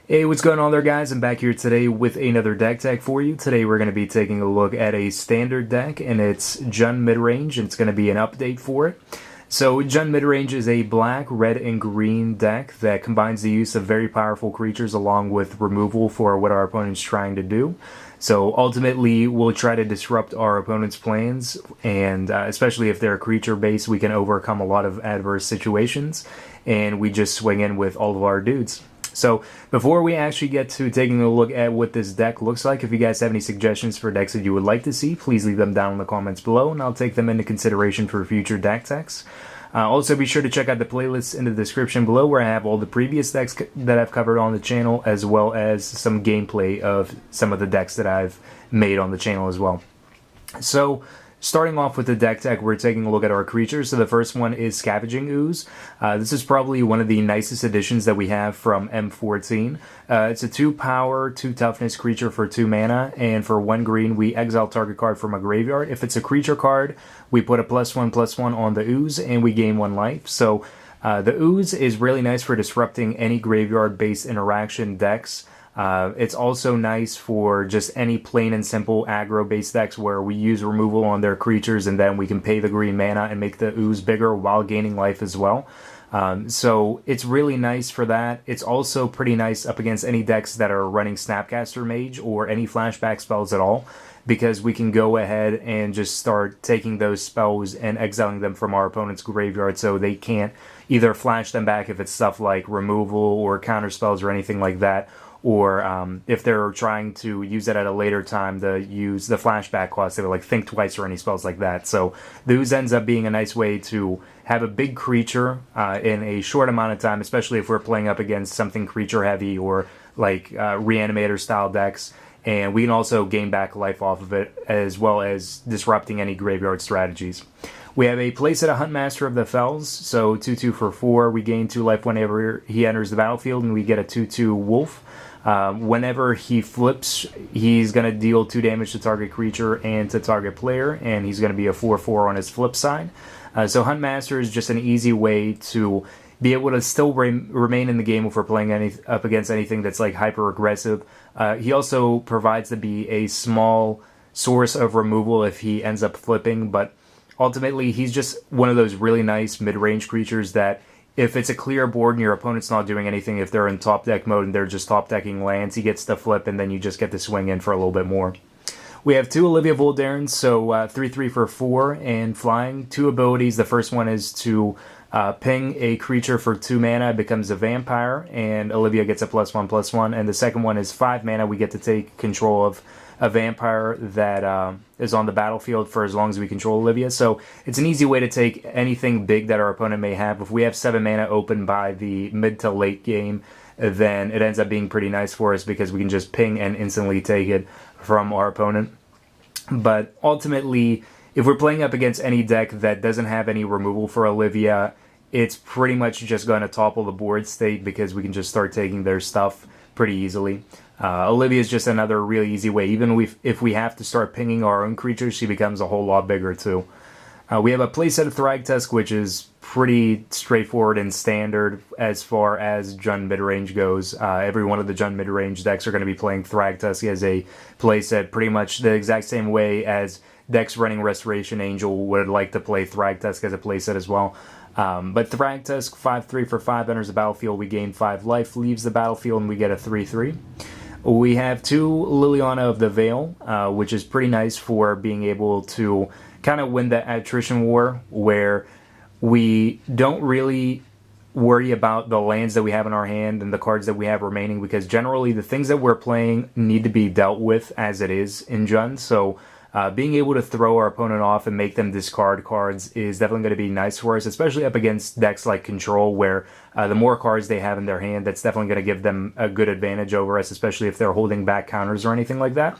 Hey, what's going on there, guys? I'm back here today with another deck tag for you. Today we're going to be taking a look at a standard deck, and it's Jund Midrange, and it's going to be an update for it. So Jund Midrange is a black, red, and green deck that combines the use of very powerful creatures along with removal for what our opponent's trying to do. So ultimately, we'll try to disrupt our opponent's plans, and especially if they're creature-based, we can overcome a lot of adverse situations, and we just swing in with all of our dudes. So before we actually get to taking a look at what this deck looks like, if you guys have any suggestions for decks that you would like to see, please leave them down in the comments below, and I'll take them into consideration for future deck techs. Also, be sure to check out the playlists in the description below, where I have all the previous decks that I've covered on the channel, as well as some gameplay of some of the decks that I've made on the channel as well. So, starting off with the deck tech, we're taking a look at our creatures. So the first one is Scavenging Ooze. This is probably one of the nicest additions that we have from M14. It's a 2 power, 2 toughness creature for 2 mana, and for 1 green, we exile target card from a graveyard. If it's a creature card, we put a +1/+1 on the Ooze, and we gain 1 life. So the Ooze is really nice for disrupting any graveyard-based interaction decks. It's also nice for just any plain and simple aggro-based decks where we use removal on their creatures and then we can pay the green mana and make the Ooze bigger while gaining life as well. So it's really nice for that. It's also pretty nice up against any decks that are running Snapcaster Mage or any flashback spells at all, because we can go ahead and just start taking those spells and exiling them from our opponent's graveyard so they can't either flash them back if it's stuff like removal or counter spells or anything like that, or if they're trying to use it at a later time to use the flashback cost, they would like think twice or any spells like that. So the Ooze ends up being a nice way to have a big creature in a short amount of time, especially if we're playing up against something creature heavy or like Reanimator style decks. And we can also gain back life off of it, as well as disrupting any graveyard strategies. We have a playset of Huntmaster of the Fells, so 2/2 for 4. We gain 2 life whenever he enters the battlefield, and we get a 2/2 wolf. Whenever he flips, he's going to deal 2 damage to target creature and to target player, and he's going to be a 4/4 on his flip side. So Huntmaster is just an easy way to be able to still remain in the game if we're playing up against anything that's like hyper aggressive. He also provides to be a small source of removal if he ends up flipping, but ultimately he's just one of those really nice mid-range creatures that if it's a clear board and your opponent's not doing anything, if they're in top deck mode and they're just top decking lands, he gets to flip and then you just get to swing in for a little bit more. We have 2 Olivia Voldaren, so 3/3 for 4 and flying. 2 abilities. The first one is to ping a creature for 2 mana, it becomes a vampire, and Olivia gets a +1/+1. And the second one is 5 mana, we get to take control of a vampire that is on the battlefield for as long as we control Olivia. So it's an easy way to take anything big that our opponent may have. If we have 7 mana open by the mid to late game, then it ends up being pretty nice for us because we can just ping and instantly take it from our opponent. But ultimately, if we're playing up against any deck that doesn't have any removal for Olivia, it's pretty much just going to topple the board state because we can just start taking their stuff pretty easily. Olivia is just another really easy way. Even if we have to start pinging our own creatures, she becomes a whole lot bigger too. We have a playset of Thragtusk, which is pretty straightforward and standard as far as Jund Midrange goes. Every one of the Jund Midrange decks are going to be playing Thragtusk as a playset, pretty much the exact same way as decks running Restoration Angel would like to play Thragtusk as a playset as well. But Thragtusk, 5/3 for 5, enters the battlefield, we gain 5 life, leaves the battlefield, and we get a 3/3. We have 2 Liliana of the Veil, which is pretty nice for being able to kind of win the attrition war, where we don't really worry about the lands that we have in our hand and the cards that we have remaining, because generally the things that we're playing need to be dealt with as it is in Jund. So being able to throw our opponent off and make them discard cards is definitely going to be nice for us, especially up against decks like Control, where the more cards they have in their hand, that's definitely going to give them a good advantage over us, especially if they're holding back counters or anything like that.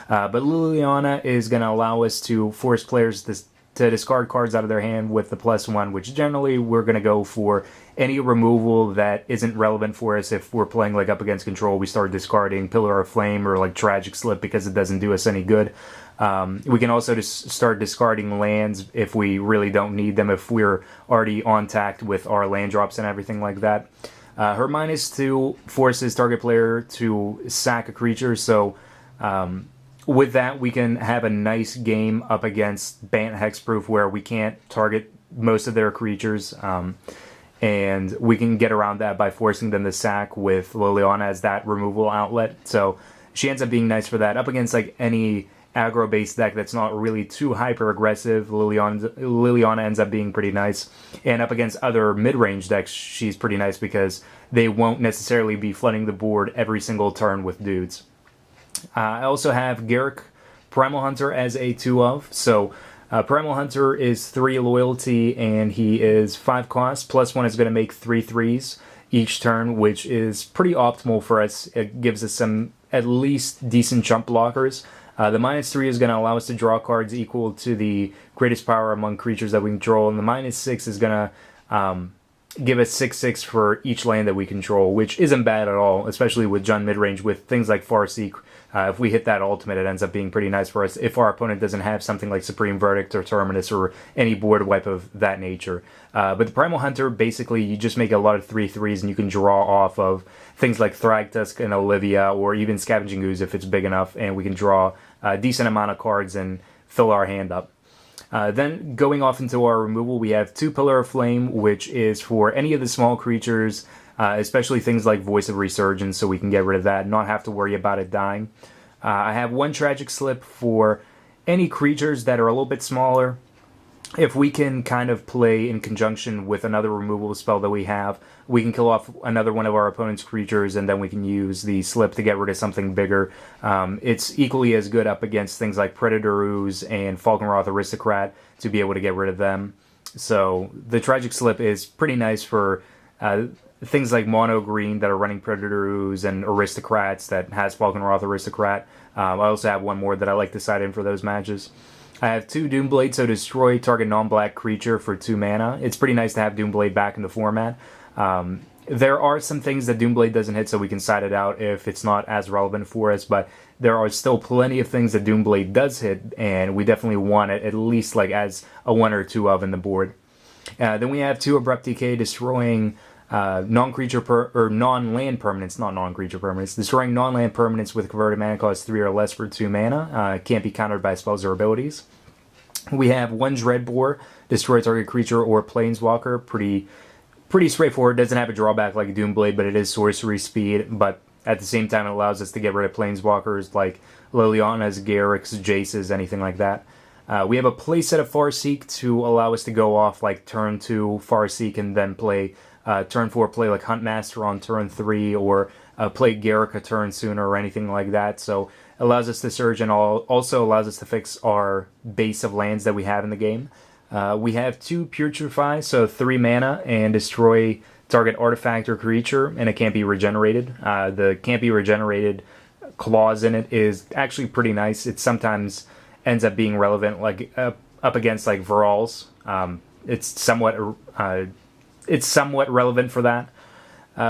But Liliana is going to allow us to force players to discard cards out of their hand with the +1, which generally we're going to go for any removal that isn't relevant for us. If we're playing like up against Control, we start discarding Pillar of Flame or like Tragic Slip because it doesn't do us any good. We can also just start discarding lands if we really don't need them, if we're already on tact with our land drops and everything like that. Her -2 forces target player to sack a creature, so with that we can have a nice game up against Bant Hexproof where we can't target most of their creatures, and we can get around that by forcing them to sack with Liliana as that removal outlet. So she ends up being nice for that. Up against like any aggro-based deck that's not really too hyper-aggressive, Liliana ends up being pretty nice. And up against other mid-range decks, she's pretty nice because they won't necessarily be flooding the board every single turn with dudes. I also have Garruk Primal Hunter as a 2-of. So Primal Hunter is 3 loyalty, and he is 5 cost. +1 is going to make 3 3s each turn, which is pretty optimal for us. It gives us some at least decent jump blockers. The -3 is going to allow us to draw cards equal to the greatest power among creatures that we control, and the -6 is going to give us 6/6 for each land that we control, which isn't bad at all, especially with Jund midrange with things like Farseek. If we hit that ultimate, it ends up being pretty nice for us if our opponent doesn't have something like Supreme Verdict or Terminus or any board wipe of that nature. But the Primal Hunter, basically, you just make a lot of 3/3s and you can draw off of things like Thragtusk and Olivia, or even Scavenging Ooze if it's big enough, and we can draw a decent amount of cards and fill our hand up. Then going off into our removal, we have 2 Pillar of Flame, which is for any of the small creatures, especially things like Voice of Resurgence, so we can get rid of that and not have to worry about it dying. I have 1 Tragic Slip for any creatures that are a little bit smaller. If we can kind of play in conjunction with another removal spell that we have, we can kill off another one of our opponent's creatures, and then we can use the slip to get rid of something bigger. It's equally as good up against things like Predator Ooze and Falkenroth Aristocrat to be able to get rid of them. So the Tragic Slip is pretty nice for things like Mono Green that are running Predator Ooze and Aristocrats that has Falkenroth Aristocrat. I also have 1 more that I like to side in for those matches. I have 2 Doomblade, so destroy target non-black creature for 2 mana. It's pretty nice to have Doomblade back in the format. There are some things that Doomblade doesn't hit, so we can side it out if it's not as relevant for us, but there are still plenty of things that Doomblade does hit, and we definitely want it at least like as a 1 or 2 of in the board. Then we have 2 Abrupt Decay, destroying non-creature or non-land permanents, not non-creature permanents, destroying non-land permanents with converted mana cost 3 or less for 2 mana. Can't be countered by spells or abilities. We have 1 Dreadbore, destroy target creature or planeswalker. Pretty straightforward. Doesn't have a drawback like Doomblade, but it is sorcery speed. But at the same time, it allows us to get rid of planeswalkers like Liliana's, Garruk's, Jace's, anything like that. We have a playset of Farseek to allow us to go off like turn 2 Farseek and then play turn 4 play like Huntmaster on turn 3, or play Garruk a turn sooner or anything like that. So it allows us to surge, and also allows us to fix our base of lands that we have in the game. We have 2 Putrefy, so 3 mana, and destroy target artifact or creature, and it can't be regenerated. The can't be regenerated clause in it is actually pretty nice. It sometimes ends up being relevant, like up against like Virals. It's somewhat relevant for that.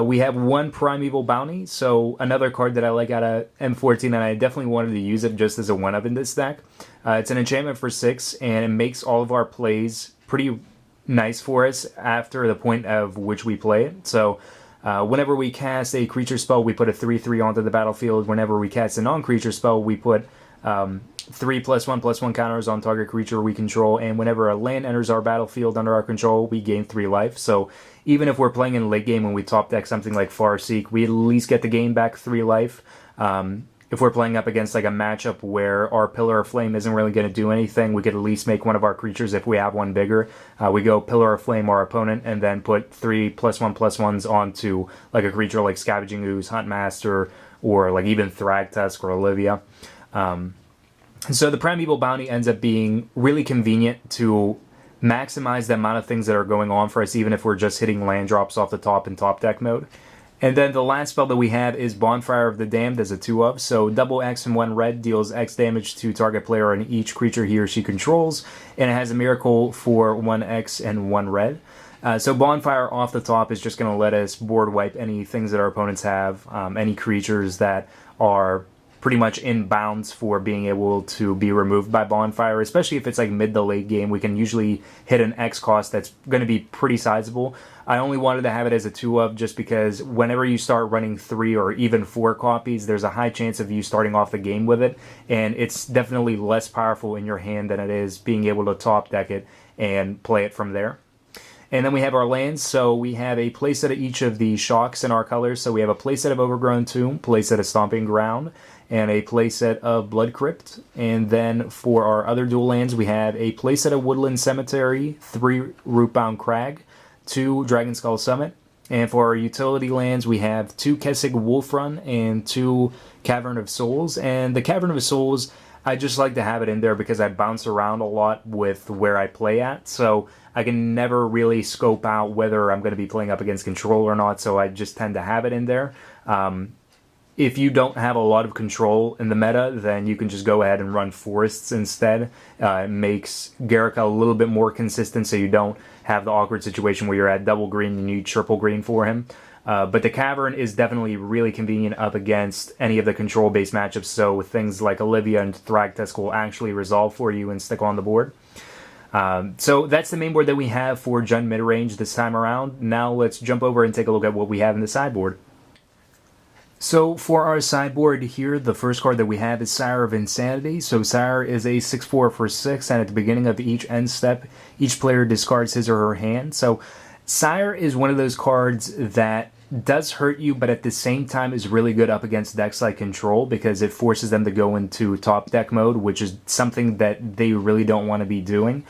We have 1 Primeval Bounty, so another card that I like out of M14, and I definitely wanted to use it just as a 1-up in this deck. It's an enchantment for 6, and it makes all of our plays pretty nice for us after the point of which we play it. So whenever we cast a creature spell, we put a 3/3 onto the battlefield. Whenever we cast a non-creature spell, we put 3+1/+1 counters on target creature we control, and whenever a land enters our battlefield under our control, we gain 3 life. So even if we're playing in late game when we top deck something like Farseek, we at least get to gain back 3 life. If we're playing up against like a matchup where our Pillar of Flame isn't really going to do anything, we could at least make one of our creatures, if we have one bigger. We go Pillar of Flame our opponent, and then put 3+1/+1s onto like a creature like Scavenging Ooze, Huntmaster, or like even Thragtusk or Olivia. So the Primeval Bounty ends up being really convenient to maximize the amount of things that are going on for us, even if we're just hitting land drops off the top in top deck mode. And then the last spell that we have is Bonfire of the Damned as a 2-of. So double X and 1 red deals X damage to target player on each creature he or she controls, and it has a miracle for 1 X and 1 red. So Bonfire off the top is just going to let us board wipe any things that our opponents have, any creatures that are pretty much in bounds for being able to be removed by Bonfire, especially if it's like mid to late game. We can usually hit an X cost that's going to be pretty sizable. I only wanted to have it as a 2-of just because whenever you start running 3 or even 4 copies, there's a high chance of you starting off the game with it, and it's definitely less powerful in your hand than it is being able to top deck it and play it from there. And then we have our lands, so we have a playset of each of the shocks in our colors. So we have a playset of Overgrown Tomb, playset of Stomping Ground, and a playset of Blood Crypt. And then for our other dual lands, we have a playset of Woodland Cemetery, 3 Rootbound Crag, 2 Dragonskull Summit. And for our utility lands, we have 2 Kessig Wolf Run and 2 Cavern of Souls. And the Cavern of Souls, I just like to have it in there because I bounce around a lot with where I play at. So I can never really scope out whether I'm going to be playing up against control or not, so I just tend to have it in there. If you don't have a lot of control in the meta, then you can just go ahead and run forests instead. It makes Garruk a little bit more consistent so you don't have the awkward situation where you're at double green and you need triple green for him. But the Cavern is definitely really convenient up against any of the control-based matchups, so things like Olivia and Thragtusk will actually resolve for you and stick on the board. So that's the main board that we have for Jund Midrange this time around. Now let's jump over and take a look at what we have in the sideboard. So for our sideboard here, the first card that we have is Sire of Insanity. So Sire is a 6/4 for 6, and at the beginning of each end step, each player discards his or her hand. So Sire is one of those cards that does hurt you, but at the same time is really good up against decks like Control because it forces them to go into top deck mode, which is something that they really don't want to be doing.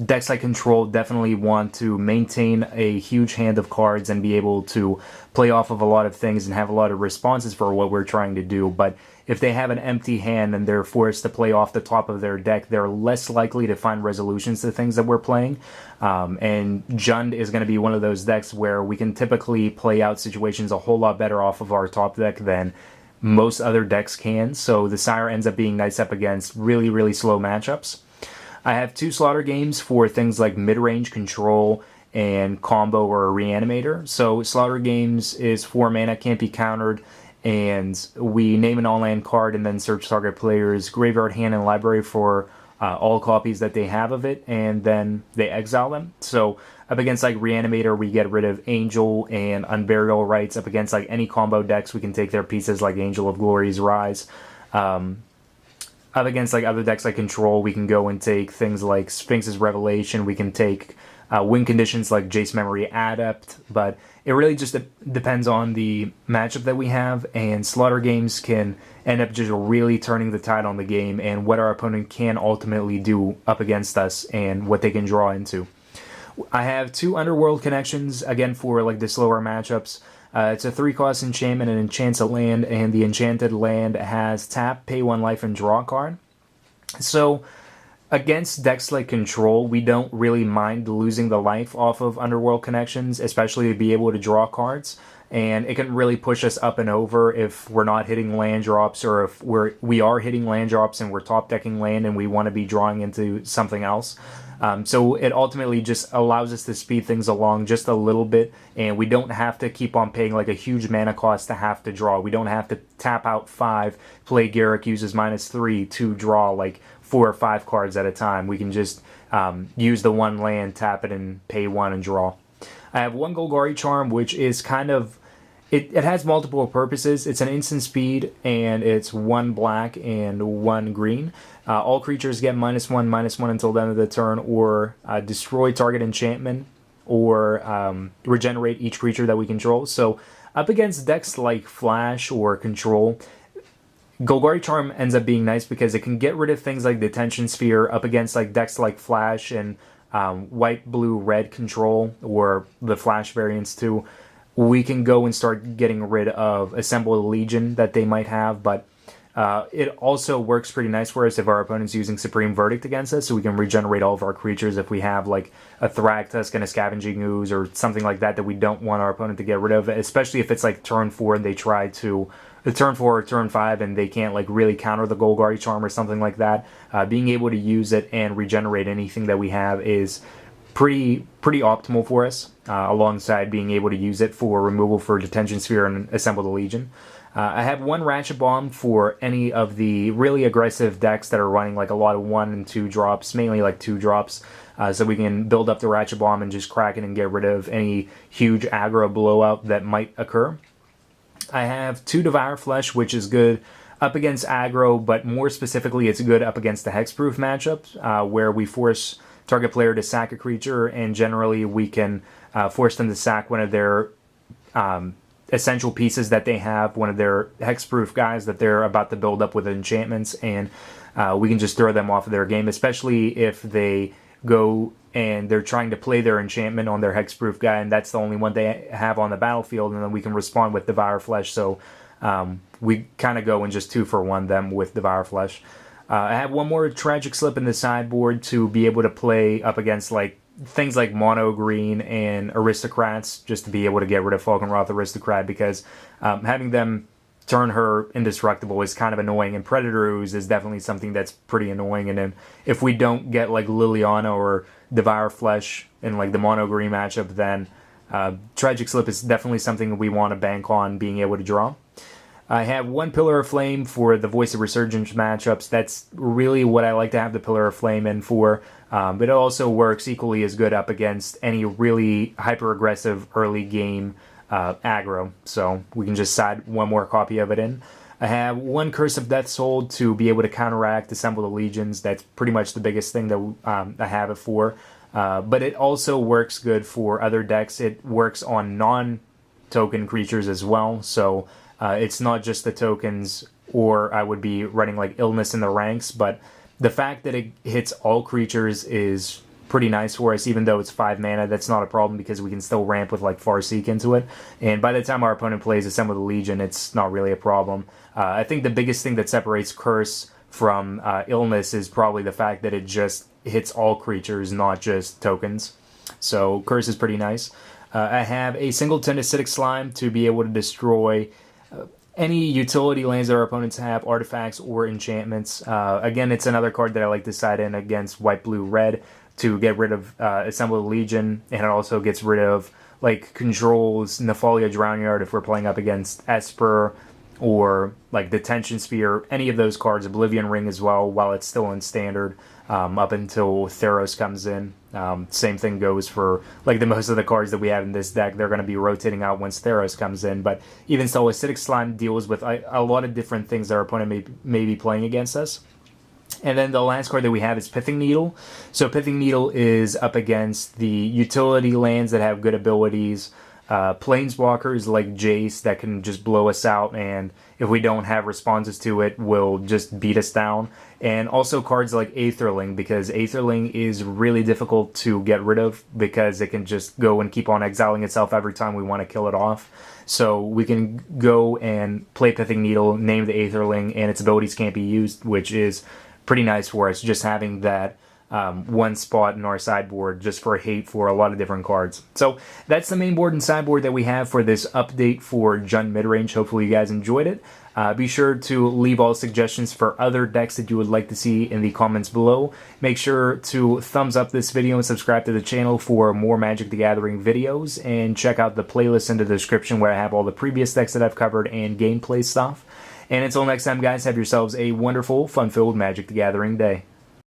Decks like Control definitely want to maintain a huge hand of cards and be able to play off of a lot of things and have a lot of responses for what we're trying to do, but if they have an empty hand and they're forced to play off the top of their deck, they're less likely to find resolutions to things that we're playing. And Jund is going to be one of those decks where we can typically play out situations a whole lot better off of our top deck than most other decks can. So the Sire ends up being nice up against really, really slow matchups. I have 2 Slaughter Games for things like mid-range control and combo or reanimator. So Slaughter Games is 4 mana, can't be countered, and we name an all-land card and then search target player's graveyard, hand, and library for all copies that they have of it, and then they exile them. So up against like Reanimator, we get rid of Angel and Unburial Rites. Up against like any combo decks, we can take their pieces like Angel of Glory's Rise. Up against like other decks like Control, we can go and take things like Sphinx's Revelation. We can take win conditions like Jace Memory Adept, but it really just depends on the matchup that we have, and Slaughter Games can end up just really turning the tide on the game and what our opponent can ultimately do up against us and what they can draw into. I have 2 Underworld Connections, again for like the slower matchups. It's a 3-cost enchantment and enchants a land, and the enchanted land has tap, pay 1 life, and draw a card. So against decks like Control, we don't really mind losing the life off of Underworld Connections, especially to be able to draw cards. And it can really push us up and over if we're not hitting land drops, or if we are hitting land drops and we're top decking land and we want to be drawing into something else. So it ultimately just allows us to speed things along just a little bit, and we don't have to keep on paying like a huge mana cost to have to draw. We don't have to tap out 5, play Garruk, uses -3 to draw like 4 or 5 cards at a time. We can just use the 1 land, tap it, and pay 1 and draw. I have 1 Golgari Charm, which is kind of... It has multiple purposes. It's an instant speed, and it's 1 black and 1 green. All creatures get -1/-1 until the end of the turn, or destroy target enchantment, or regenerate each creature that we control. So up against decks like Flash or Control, Golgari Charm ends up being nice because it can get rid of things like Detention Sphere up against like decks like Flash and white, blue, red Control, or the Flash variants too. We can go and start getting rid of Assembled Legion that they might have, but it also works pretty nice for us if our opponent's using Supreme Verdict against us, so we can regenerate all of our creatures if we have like a Thragtusk and a Scavenging Ooze or something like that that we don't want our opponent to get rid of, especially if it's like turn 4 and they try to... turn 4 or turn 5 and they can't like really counter the Golgari Charm or something like that. Being able to use it and regenerate anything that we have is pretty optimal for us, alongside being able to use it for removal for Detention Sphere and Assemble the Legion. I have one Ratchet Bomb for any of the really aggressive decks that are running like a lot of 1 and 2 drops, mainly like 2 drops, so we can build up the Ratchet Bomb and just crack it and get rid of any huge aggro blowout that might occur. I have 2 Devour Flesh, which is good up against aggro, but more specifically it's good up against the hexproof matchups, where we force target player to sack a creature, and generally we can force them to sack one of their essential pieces that they have, one of their hexproof guys that they're about to build up with enchantments, and we can just throw them off of their game, especially if they go and they're trying to play their enchantment on their hexproof guy, and that's the only one they have on the battlefield, and then we can respond with Devour Flesh, so we kind of go and just 2-for-1 them with Devour Flesh. I have one more Tragic Slip in the sideboard to be able to play up against like things like Mono Green and Aristocrats, just to be able to get rid of Falkenroth Aristocrat, because having them turn her indestructible is kind of annoying, and Predator Ooze is definitely something that's pretty annoying. And then if we don't get like Liliana or Devour Flesh in like the Mono Green matchup, then Tragic Slip is definitely something we want to bank on being able to draw. I have one Pillar of Flame for the Voice of Resurgence matchups. That's really what I like to have the Pillar of Flame in for. But it also works equally as good up against any really hyper-aggressive early game aggro. So we can just side one more copy of it in. I have one Curse of Death's Hold to be able to counteract Assemble the Legions. That's pretty much the biggest thing that I have it for. But it also works good for other decks. It works on non-token creatures as well. So it's not just the tokens, or I would be running like Illness in the ranks, but the fact that it hits all creatures is pretty nice for us. Even though it's 5 mana, that's not a problem because we can still ramp with like Farseek into it, and by the time our opponent plays Assemble the Legion, it's not really a problem. I think the biggest thing that separates Curse from Illness is probably the fact that it just hits all creatures, not just tokens. So Curse is pretty nice. I have a Singleton Acidic Slime to be able to destroy any utility lands that our opponents have, artifacts or enchantments. Again, it's another card that I like to side in against white, blue, red to get rid of Assemble the Legion, and it also gets rid of like controls Nephalia Drownyard if we're playing up against Esper, or like Detention Sphere, any of those cards, Oblivion Ring as well, while it's still in Standard, up until Theros comes in. Same thing goes for like the most of the cards that we have in this deck. They're going to be rotating out once Theros comes in, but even so, Acidic Slime deals with a lot of different things that our opponent may be playing against us. And then the last card that we have is Pithing Needle. So Pithing Needle is up against the utility lands that have good abilities, planeswalkers like Jace that can just blow us out, and if we don't have responses to it, will just beat us down. And also cards like Aetherling, because Aetherling is really difficult to get rid of because it can just go and keep on exiling itself every time we want to kill it off. So we can go and play Pithing Needle, name the Aetherling, and its abilities can't be used, which is pretty nice for us, just having that one spot in our sideboard just for hate for a lot of different cards. So that's the main board and sideboard that we have for this update for Jund Midrange. Hopefully you guys enjoyed it. Be sure to leave all suggestions for other decks that you would like to see in the comments below. Make sure to thumbs up this video and subscribe to the channel for more Magic the Gathering videos, and check out the playlist in the description where I have all the previous decks that I've covered and gameplay stuff. And until next time, guys, have yourselves a wonderful, fun-filled Magic the Gathering day.